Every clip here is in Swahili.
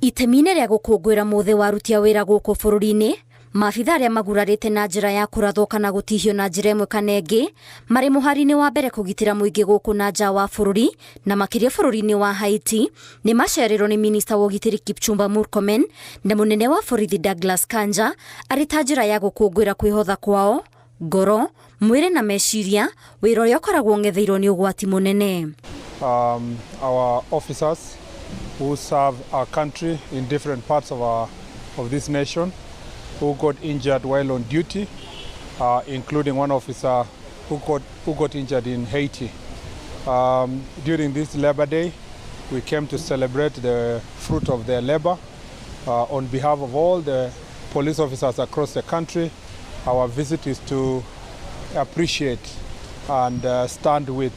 Itemi-inĩ rĩa gũkũngũĩra mũthĩ wa aruti a wĩra gũkũ bũrũri-inĩ, maabitha arĩa magurarĩte na njĩra ya kũrathwo kana gũtihio na njĩra ĩmwe kana ĩngĩ marĩ mũhari-inĩ wa mbere kũgitĩra mũingĩ gũkũ na nja wa bũrũri na makĩria bũrũri-inĩ wa Haiti nĩ macereirwo nĩ Mĩnĩsta wa ũgitĩri Kipchumba Murkomen na mũnene wa borithi Douglas Kanja arĩ ta njĩra ya gũkũngũĩra kwĩhotha kwao, ngoro, mwĩrĩ na meciria, wĩra ũrĩa ũkoragwo ng'etheirwo nĩ ũgwati mũnene. Our officers who serve our country in different parts of this nation who got injured while on duty, including one officer who got injured in Haiti. During this Labor Day, we came to celebrate the fruit of their labor. On behalf of all the police officers across the country, our visit is to appreciate and stand with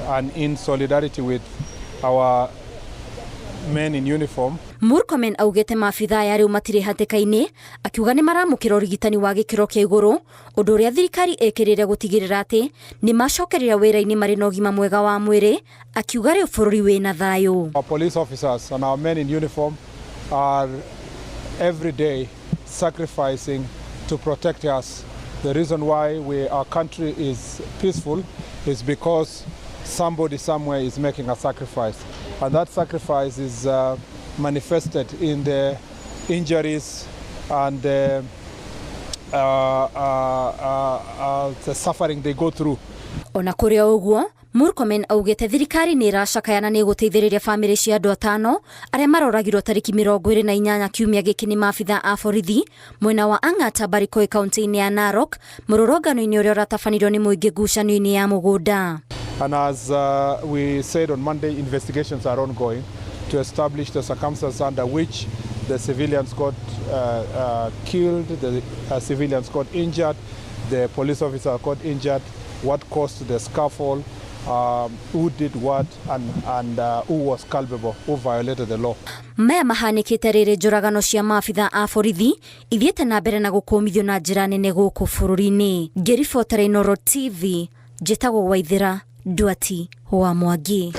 and in solidarity with our men in uniform. Murkomen augete maabitha aya rĩu matirĩ hatĩka-inĩ, akiuga nĩ maramũkĩra ũrigitani wa gĩkĩro kĩa igũrũ, ũndũ ũrĩa thirikari ĩkĩrĩire gũtigĩrĩra atĩ nĩ macokerera wĩra-inĩ marĩ na ũgima mwega wa mwĩrĩ, akiuga rĩu bũrũri wĩna thayũ. Our police officers and our men in uniform are every day sacrificing to protect us. The reason why our country is peaceful is because somebody somewhere is making a sacrifice, and that sacrifice is manifested in the injuries and the suffering they go through. Ona kũrĩ o ũguo, Murkomen augĩte thirikari nĩ ĩracakaya nĩ gũteithĩrĩria famĩlĩ cia andũ atano arĩa maroragirwo tarĩki 28 kiumia gĩkĩ nĩ maabitha a borithi mwena wa Ang'ata Barikoi kaunti-inĩ ya Narok, mũrũrũngano-inĩ ũrĩa ũratabanirio nĩ mũingĩ ngucanio-inĩ ya mũgũnda. And as we said on Monday, investigations are ongoing to establish the circumstances under which the civilians got killed, the civilians got injured, the police officer got injured, what caused the scuffle, who did what, and who was culpable, who violated the law. Maya mahanĩkĩte rĩrĩ njũragano cia maabitha a borithi ithiĩte na mbere na gũkũmithio na njĩra nene gũkũ bũrũri-inĩ. Ngĩribotera Inooro TV, njĩtagwo Waithĩra Nduati wa Mwangi.